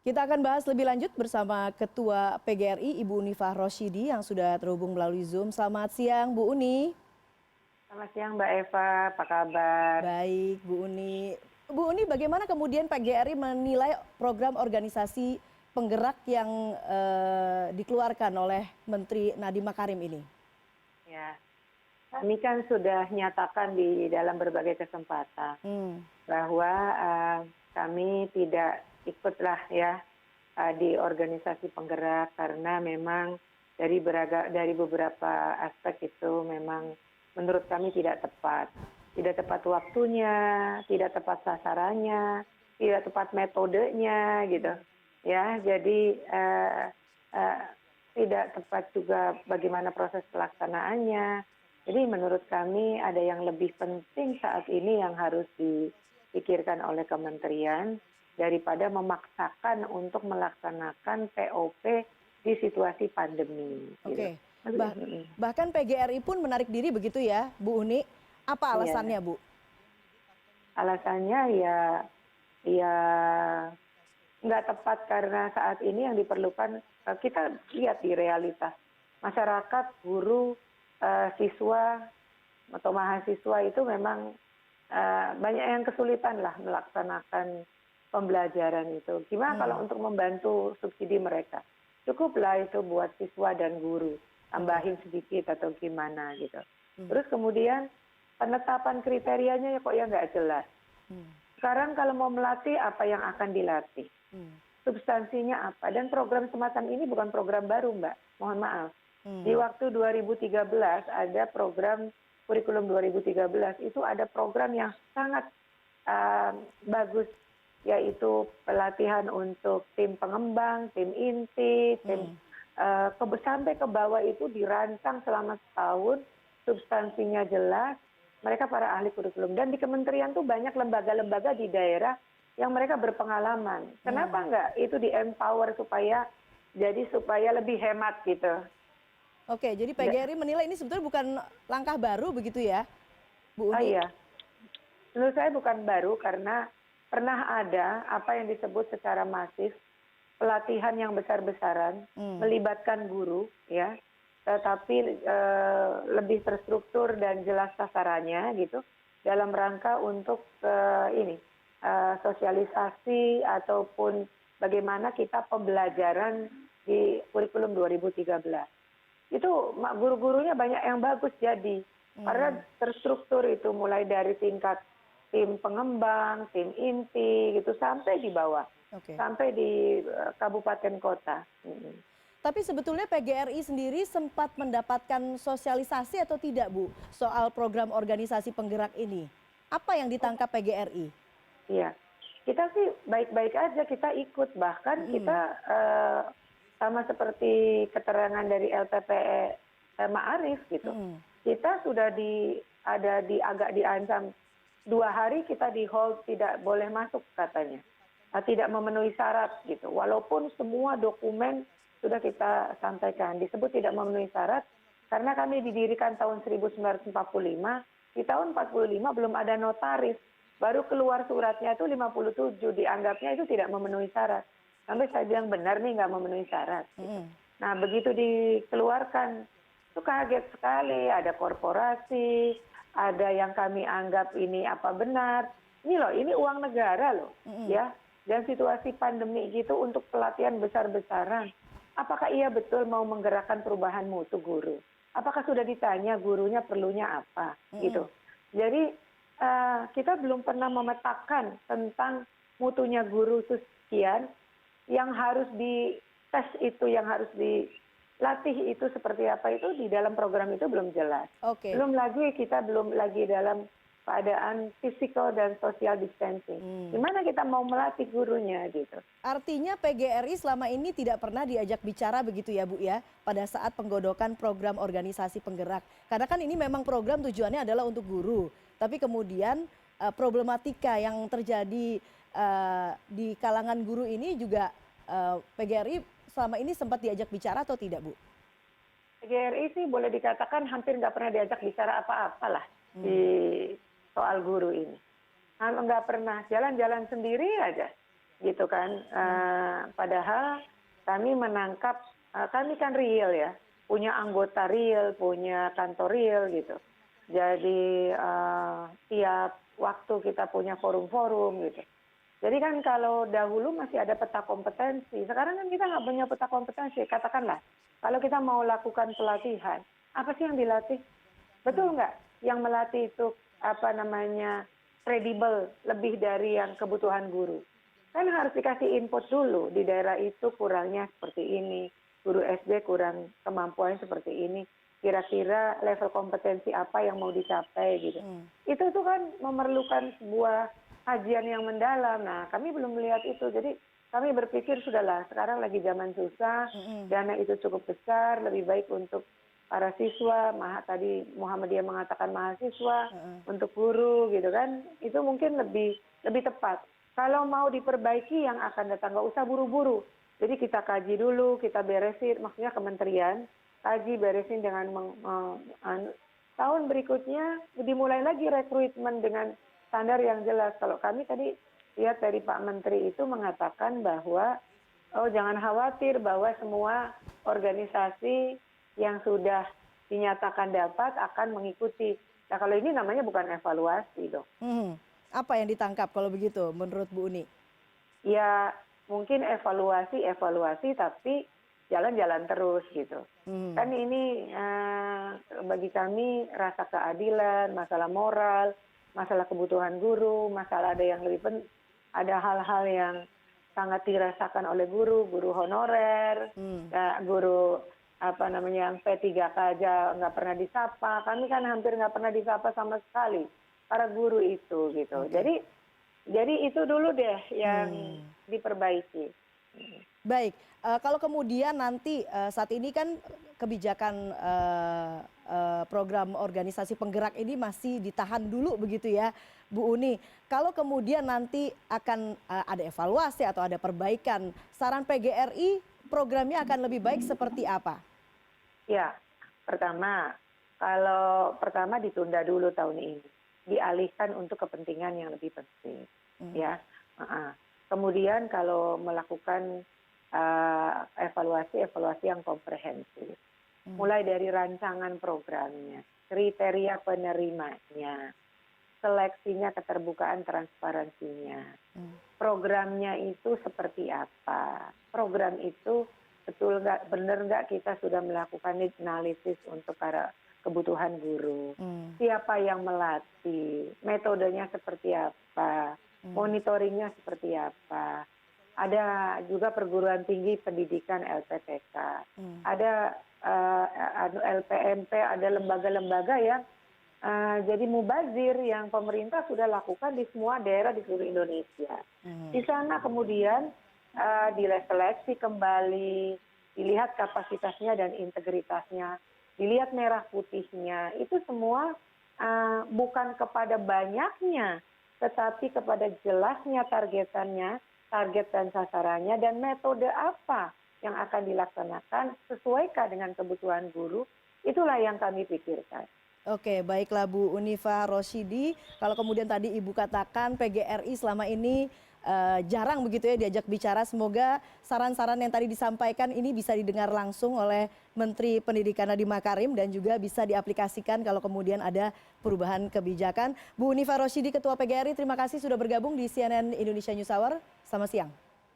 Kita akan bahas lebih lanjut bersama Ketua PGRI Ibu Unifah Rosyidi yang sudah terhubung melalui Zoom. Selamat siang Bu Uni. Selamat siang Mbak Eva, apa kabar? Baik Bu Uni. Bu Uni, bagaimana kemudian PGRI menilai program organisasi penggerak yang dikeluarkan oleh Menteri Nadiem Makarim ini? Ya, kami kan sudah nyatakan di dalam berbagai kesempatan Hmm, bahwa kami tidak ikutlah ya di organisasi penggerak karena memang dari beberapa aspek itu memang menurut kami tidak tepat waktunya, tidak tepat sasarannya, tidak tepat metodenya gitu, ya. Jadi eh, tidak tepat juga bagaimana proses pelaksanaannya. Jadi menurut kami ada yang lebih penting saat ini yang harus dipikirkan oleh kementerian daripada memaksakan untuk melaksanakan POP di situasi pandemi. Gitu. oke. Bahkan PGRI pun menarik diri begitu ya Bu Uni. Apa Iya, alasannya Bu? alasannya ya nggak tepat karena saat ini yang diperlukan kita lihat di realitas masyarakat, guru, siswa atau mahasiswa itu memang banyak yang kesulitan lah melaksanakan pembelajaran itu. Gimana kalau Hmm, untuk membantu subsidi mereka? Cukuplah itu buat siswa dan guru, oke. tambahin sedikit atau gimana gitu. Hmm, Terus kemudian penetapan kriterianya ya kok ya nggak jelas. hmm, Sekarang kalau mau melatih apa yang akan dilatih? hmm, Substansinya apa? Dan program semacam ini bukan program baru Mbak, mohon maaf. Di hmm, waktu 2013 ada program kurikulum 2013 itu ada program yang sangat bagus yaitu pelatihan untuk tim pengembang, tim inti, tim hmm. sampai ke bawah itu dirancang selama setahun, substansinya jelas, mereka para ahli kurikulum. Dan di kementerian tuh banyak lembaga-lembaga di daerah yang mereka berpengalaman. Kenapa Hmm. enggak itu di empower supaya lebih hemat gitu. Oke, jadi Nggak- PGRI menilai ini sebetulnya bukan langkah baru begitu ya, Bu Oh Uni? iya, menurut saya bukan baru karena pernah ada apa yang disebut secara masif pelatihan yang besar-besaran Hmm, melibatkan guru ya, tetapi lebih terstruktur dan jelas sasarannya gitu dalam rangka untuk ini sosialisasi ataupun bagaimana kita pembelajaran di kurikulum 2013. Itu guru-gurunya banyak yang bagus jadi karena hmm, terstruktur itu mulai dari tingkat tim pengembang, tim inti gitu sampai di bawah, oke. sampai di kabupaten kota. Tapi sebetulnya PGRI sendiri sempat mendapatkan sosialisasi atau tidak, Bu, soal program organisasi penggerak ini? Apa yang Oh, ditangkap PGRI? iya, kita sih baik-baik aja kita ikut bahkan kita Hmm, sama seperti keterangan dari LPPE Ma'arif gitu. hmm, Kita sudah agak diancam 2 hari kita di hold tidak boleh masuk katanya. Tidak memenuhi syarat gitu. Walaupun semua dokumen sudah kita sampaikan disebut tidak memenuhi syarat karena kami didirikan tahun 1945, di tahun 45 belum ada notaris. Baru keluar suratnya itu 57 dianggapnya itu tidak memenuhi syarat. Sampai saya bilang benar nih nggak memenuhi syarat gitu. hmm, Nah begitu dikeluarkan itu kaget sekali ada korporasi, ada yang kami anggap ini apa benar. Ini loh, ini uang negara loh, hmm, ya. Dan situasi pandemi gitu untuk pelatihan besar-besaran. Apakah ia betul mau menggerakkan perubahan mutu guru? Apakah sudah ditanya gurunya perlunya apa? hmm. Gitu. Jadi kita belum pernah memetakan tentang mutunya guru itu sekian, yang harus dites itu, yang harus dilatih itu seperti apa itu di dalam program itu belum jelas. Oke. Belum lagi kita belum lagi dalam keadaan physical dan social distancing. Hmm. Gimana kita mau melatih gurunya gitu. Artinya PGRI selama ini tidak pernah diajak bicara begitu ya Bu ya, pada saat penggodokan program organisasi penggerak. Karena kan ini memang program tujuannya adalah untuk guru. Tapi kemudian problematika yang terjadi di kalangan guru ini juga PGRI selama ini sempat diajak bicara atau tidak Bu? PGRI sih boleh dikatakan hampir nggak pernah diajak bicara apa-apa lah di Hmm. soal guru ini. Nggak pernah, jalan-jalan sendiri aja. gitu kan. Padahal kami menangkap, kami kan real ya, punya anggota real, punya kantor real gitu. Jadi tiap waktu kita punya forum-forum gitu. Jadi kan kalau dahulu masih ada peta kompetensi, sekarang kan kita nggak punya peta kompetensi. Katakanlah, kalau kita mau lakukan pelatihan, apa sih yang dilatih? Betul nggak? Yang melatih itu apa namanya kredibel lebih dari yang kebutuhan guru. Kan harus dikasih input dulu di daerah itu kurangnya seperti ini, guru SD kurang kemampuan seperti ini. Kira-kira level kompetensi apa yang mau dicapai gitu. Itu tuh kan memerlukan sebuah kajian yang mendalam. Nah, kami belum melihat itu. Jadi kami berpikir sudahlah, sekarang lagi zaman susah, dana itu cukup besar, lebih baik untuk para siswa, tadi Muhammadiyah mengatakan mahasiswa, untuk guru gitu kan, itu mungkin lebih tepat. Kalau mau diperbaiki yang akan datang, nggak usah buru-buru. Jadi kita kaji dulu, kita beresin, maksudnya kementerian, kaji beresin dengan tahun berikutnya dimulai lagi rekrutmen dengan standar yang jelas. Kalau kami tadi lihat dari Pak Menteri itu mengatakan bahwa, oh jangan khawatir bahwa semua organisasi yang sudah dinyatakan dapat akan mengikuti. Nah kalau ini namanya bukan evaluasi dong. Apa yang ditangkap kalau begitu menurut Bu Uni? Ya mungkin evaluasi tapi jalan-jalan terus gitu. Kan ini bagi kami rasa keadilan, masalah moral, masalah kebutuhan guru, masalah ada hal-hal yang sangat dirasakan oleh guru honorer, guru yang P3K aja nggak pernah disapa. Kami kan hampir nggak pernah disapa sama sekali para guru itu gitu. Jadi itu dulu deh yang diperbaiki. Baik, kalau kemudian nanti saat ini kan kebijakan program organisasi penggerak ini masih ditahan dulu begitu ya Bu Uni. Kalau kemudian nanti akan ada evaluasi atau ada perbaikan, saran PGRI programnya akan lebih baik seperti apa? Ya, pertama ditunda dulu tahun ini, dialihkan untuk kepentingan yang lebih penting, ya. Kemudian kalau melakukan evaluasi yang komprehensif, mulai dari rancangan programnya, kriteria penerimanya, seleksinya, keterbukaan, transparansinya, programnya itu seperti apa, program itu betul nggak, benar nggak kita sudah melakukan need analysis untuk para kebutuhan guru, siapa yang melatih, metodenya seperti apa, monitoringnya seperti apa. Ada juga perguruan tinggi pendidikan LPTK, ada LPMP, ada lembaga-lembaga yang jadi mubazir yang pemerintah sudah lakukan di semua daerah di seluruh Indonesia. Di sana kemudian diseleksi kembali, dilihat kapasitasnya dan integritasnya, dilihat merah putihnya, itu semua bukan kepada banyaknya, tetapi kepada jelasnya targetannya, target dan sasarannya, dan metode apa yang akan dilaksanakan sesuaikan dengan kebutuhan guru, itulah yang kami pikirkan. Oke, baiklah Bu Unifa Roshidi. Kalau kemudian tadi Ibu katakan PGRI selama ini jarang begitu ya diajak bicara. Semoga saran-saran yang tadi disampaikan ini bisa didengar langsung oleh Menteri Pendidikan Nadiem Makarim dan juga bisa diaplikasikan kalau kemudian ada perubahan kebijakan. Bu Unifa Roshidi, Ketua PGRI, terima kasih sudah bergabung di CNN Indonesia News Hour. Selamat siang.